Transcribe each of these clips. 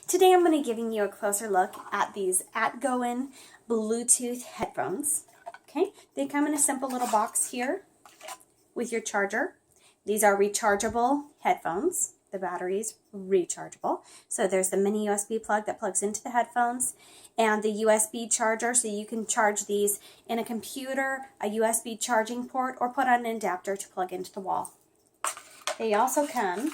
Today I'm going to be giving you a closer look at these ATGOIN Bluetooth headphones. Okay, they come in a simple little box here with your charger. These are rechargeable headphones. The battery's rechargeable. So there's the mini USB plug that plugs into the headphones and the USB charger, so you can charge these in a computer, a USB charging port, or put on an adapter to plug into the wall. They also come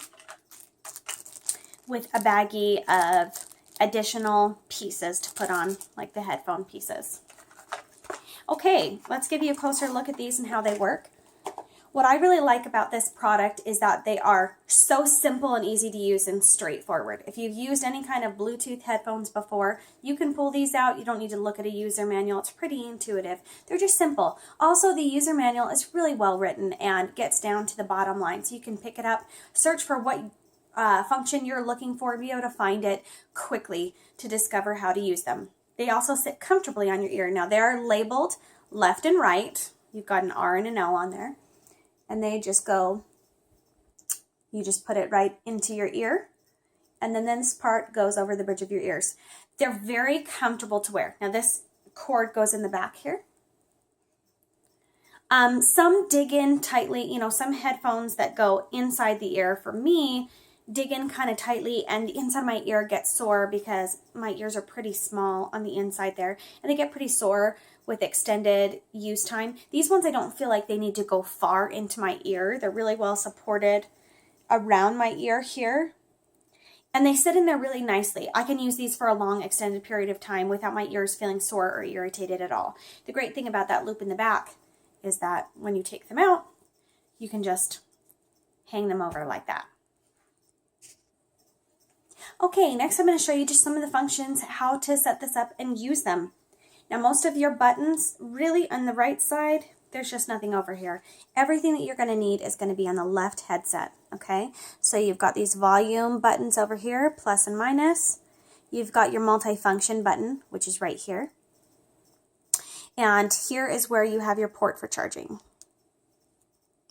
with a baggie of additional pieces to put on, like the headphone pieces. Okay, let's give you a closer look at these and how they work. What I really like about this product is that they are so simple and easy to use and straightforward. If you've used any kind of Bluetooth headphones before, you can pull these out. You don't need to look at a user manual. It's pretty intuitive. They're just simple. Also, the user manual is really well written and gets down to the bottom line. So you can pick it up, search for what function you're looking for, and be able to find it quickly to discover how to use them. They also sit comfortably on your ear. Now, they are labeled left and right. You've got an R and an L on there. And they just go, you just put it right into your ear. And then this part goes over the bridge of your ears. They're very comfortable to wear. Now this cord goes in the back here. Some dig in tightly, some headphones that go inside the ear, for me, dig in kind of tightly, and the inside of my ear gets sore because my ears are pretty small on the inside there, and they get pretty sore with extended use time. These ones, I don't feel like they need to go far into my ear. They're really well supported around my ear here, and they sit in there really nicely. I can use these for a long extended period of time without my ears feeling sore or irritated at all. The great thing about that loop in the back is that when you take them out, you can just hang them over like that. Okay, next I'm going to show you just some of the functions, how to set this up and use them. Now, most of your buttons, really on the right side, there's just nothing over here. Everything that you're going to need is going to be on the left headset, okay? So you've got these volume buttons over here, plus and minus. You've got your multifunction button, which is right here. And here is where you have your port for charging.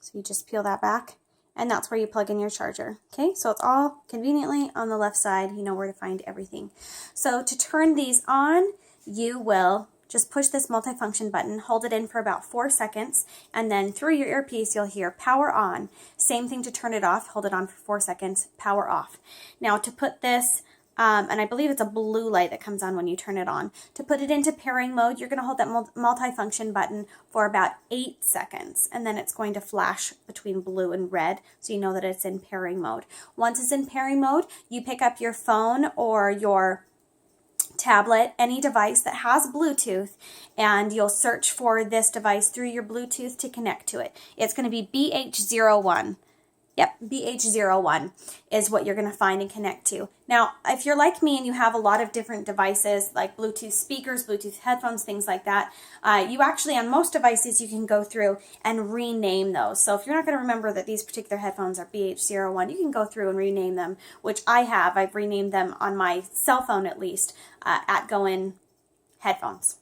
So you just peel that back, and that's where you plug in your charger. Okay, so it's all conveniently on the left side. You know where to find everything. So to turn these on, you will just push this multifunction button, hold it in for about 4 seconds, and then through your earpiece you'll hear power on. Same thing to turn it off, hold it on for 4 seconds, power off. Now to put this, and I believe it's a blue light that comes on when you turn it on. To put it into pairing mode, you're going to hold that multifunction button for about 8 seconds, and then it's going to flash between blue and red, so you know that it's in pairing mode. Once it's in pairing mode, you pick up your phone or your tablet, any device that has Bluetooth, and you'll search for this device through your Bluetooth to connect to it. It's going to be BH-01. Yep, BH-01 is what you're going to find and connect to. Now, if you're like me and you have a lot of different devices like Bluetooth speakers, Bluetooth headphones, things like that, you actually, on most devices, you can go through and rename those. So if you're not going to remember that these particular headphones are BH-01, you can go through and rename them, which I have. I've renamed them on my cell phone at least, ATGOIN headphones.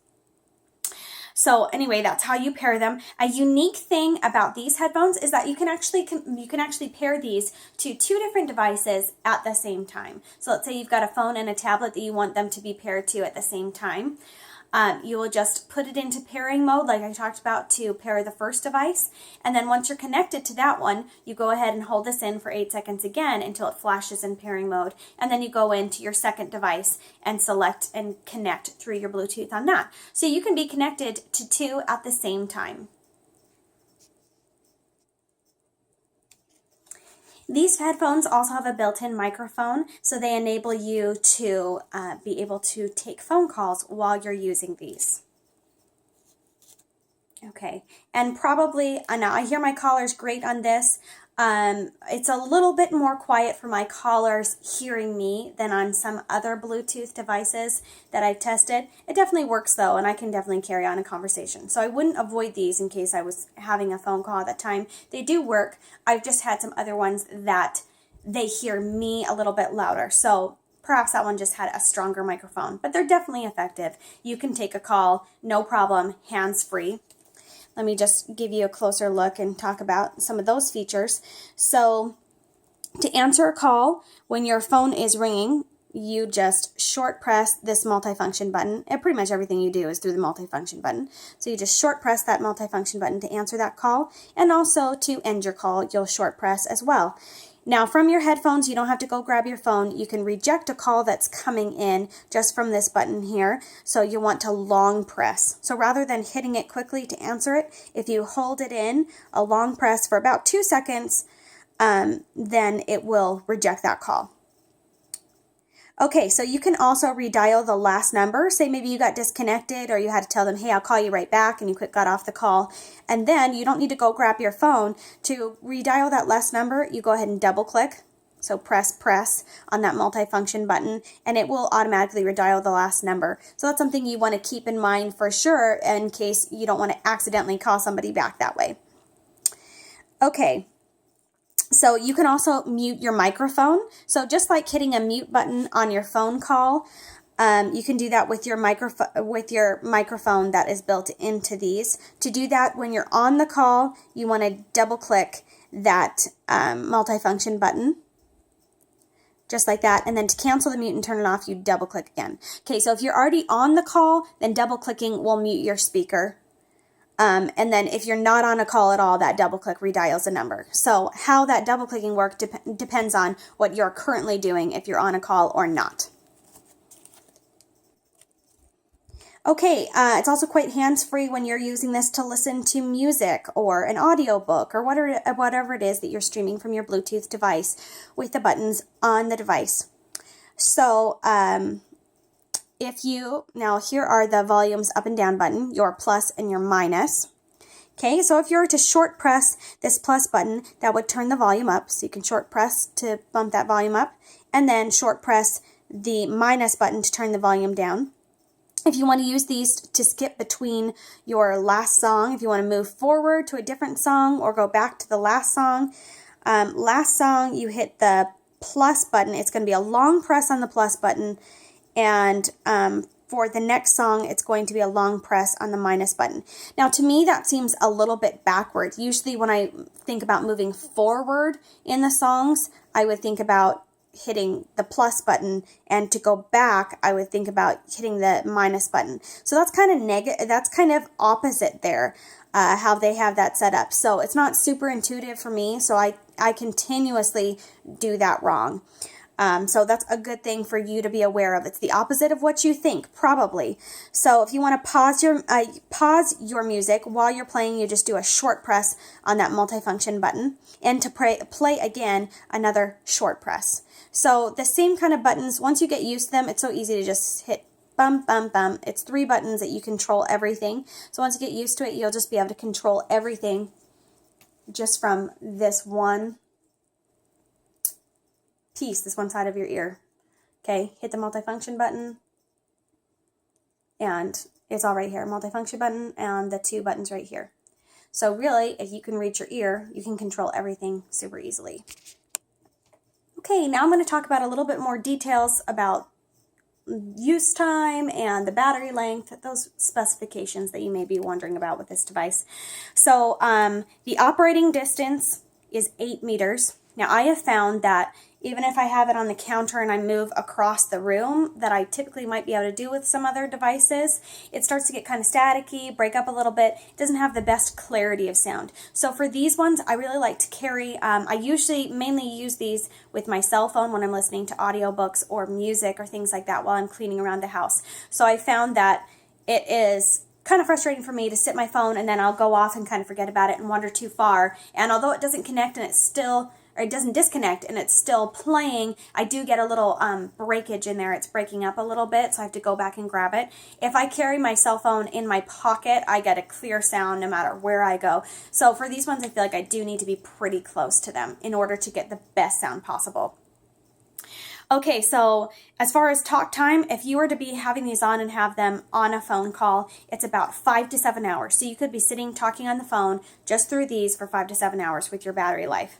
So anyway, that's how you pair them. A unique thing about these headphones is that you can actually pair these to 2 different devices at the same time. So let's say you've got a phone and a tablet that you want them to be paired to at the same time. You will just put it into pairing mode, like I talked about, to pair the first device. And then once you're connected to that one, you go ahead and hold this in for 8 seconds again until it flashes in pairing mode. And then you go into your second device and select and connect through your Bluetooth on that. So you can be connected to 2 at the same time. These headphones also have a built-in microphone, so they enable you to be able to take phone calls while you're using these. Okay, and probably, now I hear my callers great on this. It's a little bit more quiet for my callers hearing me than on some other Bluetooth devices that I've tested. It definitely works though, and I can definitely carry on a conversation. So I wouldn't avoid these in case I was having a phone call at that time. They do work. I've just had some other ones that they hear me a little bit louder. So perhaps that one just had a stronger microphone, but they're definitely effective. You can take a call, no problem, hands-free. Let me just give you a closer look and talk about some of those features. So to answer a call when your phone is ringing, you just short press this multifunction button. And pretty much everything you do is through the multifunction button. So you just short press that multifunction button to answer that call, and also to end your call, you'll short press as well. Now from your headphones, you don't have to go grab your phone. You can reject a call that's coming in just from this button here. So you want to long press. So rather than hitting it quickly to answer it, if you hold it in a long press for about 2 seconds, then it will reject that call. Okay, so you can also redial the last number. Say maybe you got disconnected or you had to tell them, hey, I'll call you right back, and you quick got off the call. And then you don't need to go grab your phone. To redial that last number, you go ahead and double click. So press on that multifunction button, and it will automatically redial the last number. So that's something you want to keep in mind for sure in case you don't want to accidentally call somebody back that way. Okay. So you can also mute your microphone. So just like hitting a mute button on your phone call, you can do that with your microphone that is built into these. To do that, when you're on the call, you want to double click that multifunction button, just like that. And then to cancel the mute and turn it off, you double click again. Okay, so if you're already on the call, then double clicking will mute your speaker. And then if you're not on a call at all, that double click redials a number. So how that double clicking works depends on what you're currently doing, if you're on a call or not. Okay, it's also quite hands-free when you're using this to listen to music or an audiobook or whatever it is that you're streaming from your Bluetooth device with the buttons on the device. So, now here are the volumes up and down button, your plus and your minus. Okay, so if you were to short press this plus button, that would turn the volume up. So you can short press to bump that volume up, and then short press the minus button to turn the volume down. If you want to use these to skip between your last song, if you want to move forward to a different song or go back to the last song, you hit the plus button. It's going to be a long press on the plus button. And for the next song, it's going to be a long press on the minus button. Now, to me, that seems a little bit backward. Usually when I think about moving forward in the songs, I would think about hitting the plus button, and to go back, I would think about hitting the minus button. So that's kind of that's kind of opposite there, how they have that set up. So it's not super intuitive for me, so I continuously do that wrong. So that's a good thing for you to be aware of. It's the opposite of what you think, probably. So if you want to pause your music while you're playing, you just do a short press on that multifunction button. And to play again, another short press. So the same kind of buttons, once you get used to them, it's so easy to just hit bum, bum, bum. It's 3 buttons that you control everything. So once you get used to it, you'll just be able to control everything just from this one piece, this one side of your ear. Okay, hit the multifunction button, and it's all right here. Multifunction button and the 2 buttons right here. So really, if you can reach your ear, you can control everything super easily. Okay, now I'm going to talk about a little bit more details about use time and the battery length, those specifications that you may be wondering about with this device. So the operating distance is 8 meters. Now I have found that even if I have it on the counter and I move across the room, that I typically might be able to do with some other devices, it starts to get kind of staticky, break up a little bit. It doesn't have the best clarity of sound. So for these ones, I really like to carry, I usually mainly use these with my cell phone when I'm listening to audiobooks or music or things like that while I'm cleaning around the house. So I found that it is kind of frustrating for me to sit my phone and then I'll go off and kind of forget about it and wander too far. And although it doesn't connect and it's still, or it doesn't disconnect and it's still playing, I do get a little breakage in there. It's breaking up a little bit, so I have to go back and grab it. If I carry my cell phone in my pocket, I get a clear sound no matter where I go. So for these ones, I feel like I do need to be pretty close to them in order to get the best sound possible. Okay, so as far as talk time, if you were to be having these on and have them on a phone call, it's about 5 to 7 hours. So you could be sitting talking on the phone just through these for 5 to 7 hours with your battery life.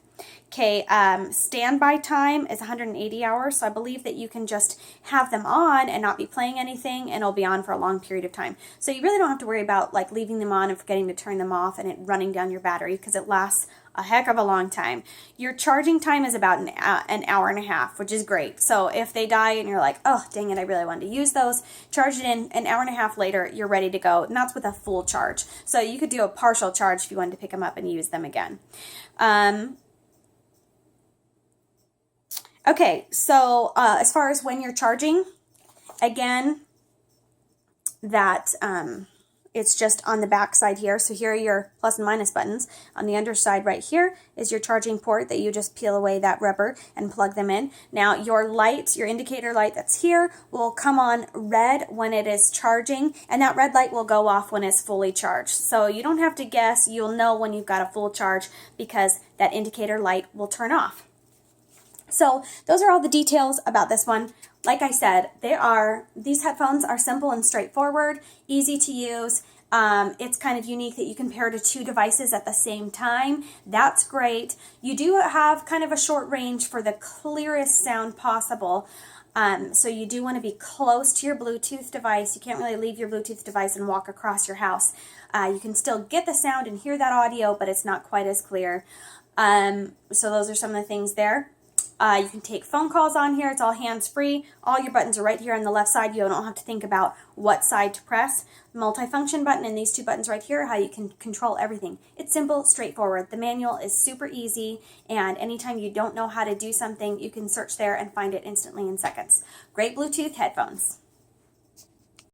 Okay, standby time is 180 hours, so I believe that you can just have them on and not be playing anything, and it'll be on for a long period of time. So you really don't have to worry about like leaving them on and forgetting to turn them off and it running down your battery, because it lasts a heck of a long time. Your charging time is about an hour and a half, which is great. So if they die and you're like, oh, dang it, I really wanted to use those, charge it in, an hour and a half later, you're ready to go. And that's with a full charge. So you could do a partial charge if you wanted to pick them up and use them again. Okay, so as far as when you're charging, again, that it's just on the back side here. So here are your plus and minus buttons. On the underside right here is your charging port that you just peel away that rubber and plug them in. Now your light, your indicator light that's here, will come on red when it is charging, and that red light will go off when it's fully charged. So you don't have to guess, you'll know when you've got a full charge because that indicator light will turn off. So those are all the details about this one. Like I said, these headphones are simple and straightforward, easy to use. It's kind of unique that you can pair to two devices at the same time. That's great. You do have kind of a short range for the clearest sound possible. So you do want to be close to your Bluetooth device. You can't really leave your Bluetooth device and walk across your house. You can still get the sound and hear that audio, but it's not quite as clear. So those are some of the things there. You can take phone calls on here. It's all hands-free. All your buttons are right here on the left side. You don't have to think about what side to press. Multifunction button and these two buttons right here, how you can control everything. It's simple, straightforward. The manual is super easy, and anytime you don't know how to do something, you can search there and find it instantly in seconds. Great Bluetooth headphones.